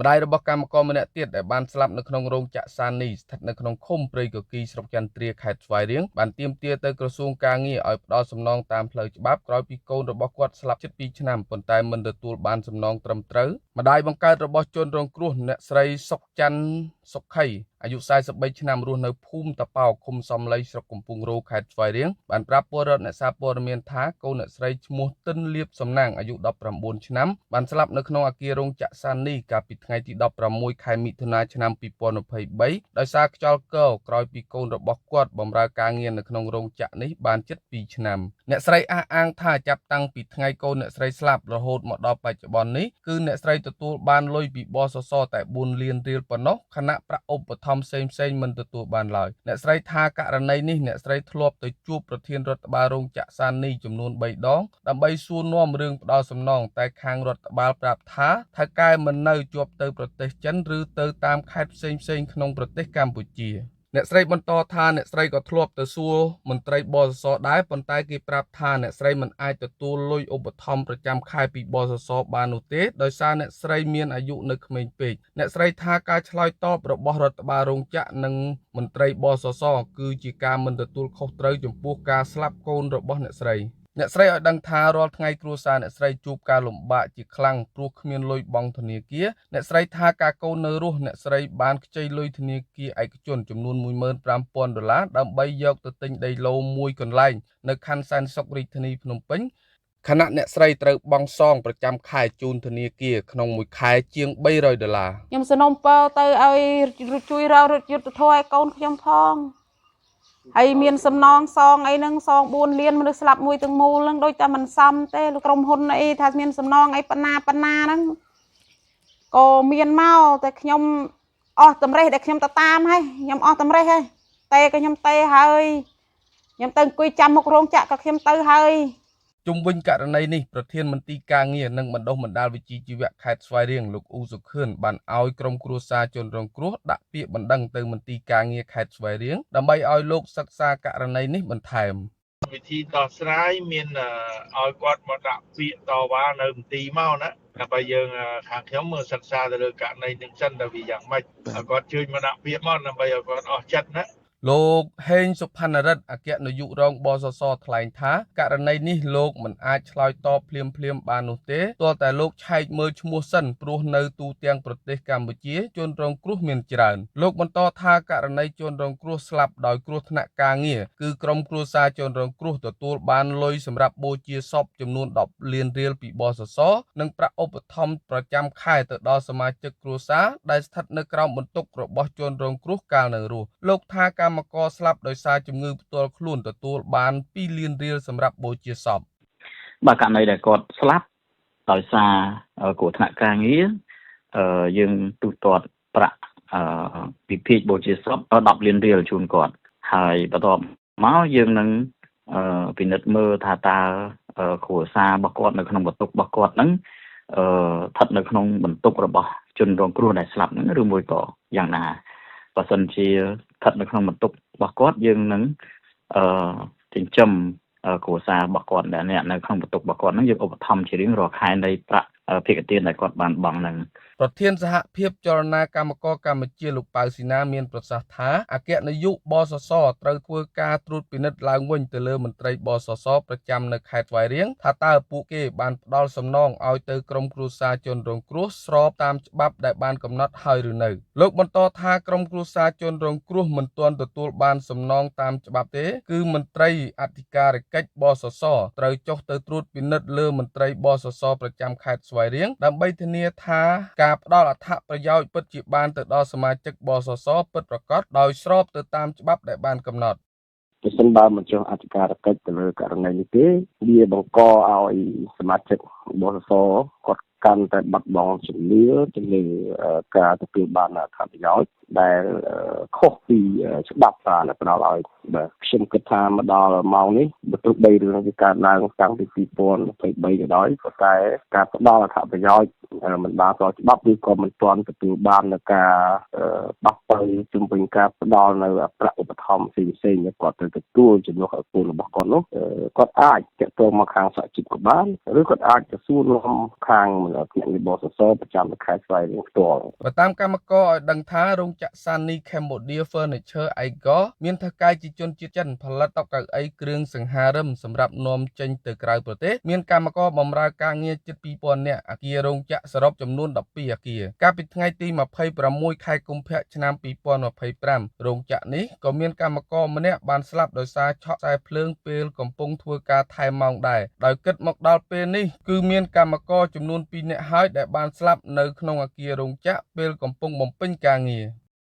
ម្ដាយរបស់កម្មករម្នាក់ទៀតដែលបានស្លាប់នៅក្នុងរោងចក្រសានីស្ថិតនៅក្នុងឃុំព្រៃកគីស្រុកចន្ទទ្រាខេត្តស្វាយរៀងបានទាមទារទៅក្រសួងការងារឲ្យផ្ដល់សំណងតាមផ្លូវច្បាប់ក្រោយពីកូនរបស់គាត់ស្លាប់ជិត2ឆ្នាំប៉ុន្តែមិនទទួលបានសំណងត្រឹមត្រូវម្ដាយបង្កើតរបស់ជនរងគ្រោះអ្នកស្រីសុកច័ន្ទសុខីអាយុ43ឆ្នាំរស់នៅភូមិតាប៉ោឃុំសំឡីស្រុកកំពង់រោខេត្តស្វាយរៀងបានប្រាប់ពលរដ្ឋអ្នកសារព័ត៌មានថាកូនអ្នកស្រីឈ្មោះទិនលៀបសំណាងអាយុ19ឆ្នាំបានស្លាប់នៅក្នុងអគាររោងចក្រសានីកាលពីថ្ងៃទី16ខែមិថុនាឆ្នាំ2023ដោយសារខ្យល់កក្រោយពីកូនរបស់គាត់បម្រើការងារនៅក្នុងរោងចក្រនេះបានជិត2ឆ្នាំអ្នកស្រីអះអាងថាចាប់តាំងពីថ្ងៃកូនអ្នកស្រីស្លាប់រហូតមកដល់បច្ចុប្បន្ននេះគឺអ្នកស្រីទទួលបានលុយពីបសសតែ4លានរៀលប៉ុណ្ណោះខណៈប្រាក់ឧបត្ថម្ភផ្សេងមិនទទួលបានឡើយអ្នកស្រីថាករណីនេះអ្នកស្រីធ្លាប់ទៅជួបប្រធានរដ្ឋបាលរោងចក្រសានីចំនួន3ដងដើម្បីសួរនាំរឿងផ្ដល់សំណងតែខាងរដ្ឋបាលប្រាប់ថាថៅកែមិននៅជាប់ទៅប្រទេសចិនឬទៅតាមខេត្តផ្សេងៗក្នុងប្រទេសកម្ពុជាអ្នកស្រីបន្តថាអ្នកស្រីក៏ធ្លាប់ទៅសួរមន្ត្រីបសសដែរប៉ុន្តែគេប្រាប់ថាអ្នកស្រីមិនអាចទទួលលុយឧបត្ថម្ភប្រចាំខែពីបសសបាននោះទេដោយសារអ្នកស្រីមានអាយុនៅក្មេងពេកអ្នកស្រីថាការឆ្លើយតបរបស់រដ្ឋបាលរោងចក្រនិងមន្ត្រីបសសគឺជាការមិនទទួលខុសត្រូវចំពោះការស្លាប់កូនរបស់អ្នកស្រីអ្នកស្រីឲ្យដឹងថារាល់ថ្ងៃគ្រួសារអ្នកស្រីជួបការលំបាកជាខ្លាំងព្រោះគ្មានលុយបង់ធនាគារអ្នកស្រីថាការកូននៅរស់អ្នកស្រីបានខ្ចីលុយធនាគារឯកជនចំនួន$15,000ដើម្បីយកទៅទិញដីឡូតមួយកន្លែងនៅខណ្ឌសែនសុខរាជធានីភ្នំពេញខណៈអ្នកស្រីត្រូវបង់សងប្រចាំខែជូនធនាគារក្នុងមួយខែជាង$300ខ្ញុំសនំពរទៅឲ្យជួយរកយុទ្ធធម៌ឲ្យកូនខ្ញុំផងហើយមានសំណងសងអីហ្នឹងសង4លានមនុស្សស្លាប់មួយទាំងមូលហ្នឹងដូចតែមិនសមទេលោកក្រុមហ៊ុនអីថាមានសំណងអីប៉ុណ្ណាហ្នឹងក៏មានមកតែខ្ញុំអស់តម្រេះដែលខ្ញុំទៅតាមហើយខ្ញុំអស់តម្រេះហើយតែក៏ខ្ញុំទេហើយខ្ញុំទៅអង្គុយចាំមុខរោងចក្រក៏ខ្ញុំទៅហើយជុំវិញករណីនេះប្រធានមន្ទីរការងារនិងបណ្ដុះបណ្ដាលវិជ្ជាជីវៈខេត្តស្វាយរៀងលោកអ៊ូសុខឿនបានឲ្យក្រុមគ្រួសារជនរងគ្រោះដាក់ពាក្យបណ្ដឹងទៅមន្ទីរការងារខេត្តស្វាយរៀងដើម្បីឲ្យលោកសិក្សាករណីនេះបន្ថែមវិធីដោះស្រាយមានឲ្យគាត់មកដាក់ពាក្យតវ៉ានៅមន្ទីរមកណាដើម្បីយើងខាងខ្ញុំមើលសិក្សាទៅលើករណីនឹងសិនទៅវាយ៉ាងម៉េចគាត់ជួយមកដាក់ពាក្យមកដើម្បីឲ្យគាត់អស់ចិត្តណាលោកហេងសុផាន់រិទ្ធអគ្គនាយករងបសសថ្លែងថាករណីនេះលោកមិនអាចឆ្លើយតបភ្លាមបាននោះទេទាល់តែលោកឆែកមើលឈ្មោះសិនព្រោះនៅទូទាំងប្រទេសកម្ពុជាជនរងគ្រោះមានច្រើនលោកបន្តថាករណីជនរងគ្រោះស្លាប់ដោយគ្រោះថ្នាក់ការងារគឺក្រុមគ្រួសារជនរងគ្រោះទទួលបានលុយសម្រាប់បូជាសពចំនួន10លានរៀលពីបសសនិងប្រាក់ឧបត្ថម្ភប្រចាំខែទៅដល់សមាជិកគ្រួសារដែលស្ថិតនៅក្រោមបន្ទុករបស់ជនរងគ្រោះកាលនៅរស់លោកថាកម្មករស្លាប់ដោយសារជំងឺផ្ទាល់ខ្លួនទទួលបាន2លានរៀលសម្រាប់បូជាសពបាទករណីដែលគាត់ស្លាប់ដោយសារគ្រោះថ្នាក់ការងារយើងទូទាត់ប្រាក់ពិភេកបូជាសព10លានរៀលជូនគាត់ហើយបន្ទាប់មកយើងនឹងពិនិត្យមើលថាតើគ្រួសាររបស់គាត់នៅក្នុងបន្ទុករបស់គាត់ហ្នឹងស្ថិតនៅក្នុងបន្ទុករបស់ជនរងគ្រោះដែលស្លាប់ហ្នឹងឬមួយក៏យ៉ាងណាបើសិនជាស្ថិតនៅក្នុងបន្ទុករបស់គាត់យើងនឹងចិញ្ចឹមគ្រួសាររបស់គាត់ដែលអ្នកនៅក្នុងបន្ទុករបស់គាត់ហ្នឹងយើងឧបត្ថម្ភជារៀងរាល់ខែនៃប្រាក់ភាគទានដែលគាត់បានបង់ហ្នឹងប្រធានសហភាពចលនាកម្មករកម្ពុជាលោកប៉ៅស៊ីណាមានប្រសាសន៍ថាអគ្គនាយកបសសត្រូវធ្វើការត្រួតពិនិត្យឡើងវិញទៅលើមន្ត្រីបសសប្រចាំនៅខេត្តស្វាយរៀងថាតើពួកគេបានផ្ដល់សំណងឲ្យទៅក្រុមគ្រួសារជនរងគ្រោះស្របតាមច្បាប់ដែលបានកំណត់ហើយឬនៅលោកបន្តថាក្រុមគ្រួសារជនរងគ្រោះមិនទាន់ទទួលបានសំណងតាមច្បាប់ទេគឺមន្ត្រីអធិការកិច្ចបសសត្រូវចុះទៅត្រួតពិនិត្យលើមន្ត្រីបសសប្រចាំខេត្តស្វាយរៀងដើម្បីធានាថាការផ្ដល់អត្ថប្រយោជន៍ពិតជាបានទៅដល់សមាជិកបសសពិតប្រាកដដោយស្របទៅតាមច្បាប់ដែលបានកំណត់ប្រសិនបើមិនចុះអធិការកិច្ចទៅលើករណីនេះទេវាបង្កឲ្យសមាជិកបសសគាត់កាន់តែបាត់បង់ជំនឿទៅលើការទទួលបានអត្ថប្រយោជន៍ដែលខុសពីច្បាប់ដែលផ្ដល់ឲ្យ បាទខ្ញុំគិតថាមកដល់ម៉ោងនេះបើទោះបីរឿងវាកើតឡើងតាំងពី2023ក៏ដោយប៉ុន្តែការផ្ដល់អត្ថប្រយោជន៍មិនបានស្របច្បាប់ឬក៏មិនទាន់ទទួលបាននៅការដោះស្រាយជំវិញការផ្ដល់នៅប្រាក់ឧបត្ថម្ភផ្សេងៗដែលគាត់ត្រូវទទួលជំនួសឲ្យពលរបស់គាត់នោះគាត់អាចទាក់ទងមកខាងសហជីពក៏បានឬគាត់អាចទៅសួរនាំខាងភ្នាក់ងារបសសប្រចាំខេត្តស្វាយរៀងផ្ទាល់ បើតាមកម្មករឲ្យដឹងថារោងចក្រ Sunny Cambodia Furniture Igor មានថៅកែជាជនជាតិចិនផលិតតុកៅអីគ្រឿងសង្ហារឹមសម្រាប់នាំចេញទៅក្រៅប្រទេសមានកម្មករបម្រើការងារជិត 2000 នាក់អគាររោងចក្រសរុបចំនួន 12 អគារកាលពីថ្ងៃទី 26 ខែកុម្ភៈឆ្នាំ 2025 រោងចក្រនេះក៏មានកម្មករម្នាក់បានស្លាប់ដោយសារឆក់ខ្សែភ្លើងពេលកំពុងធ្វើការថែមម៉ោងដែរដោយគិតមកដល់ពេលនេះគឺមានកម្មករចំនួន 2 នាក់ហើយដែលបានស្លាប់នៅក្នុងអគាររោងចក្រពេលកំពុងបំពេញការងារ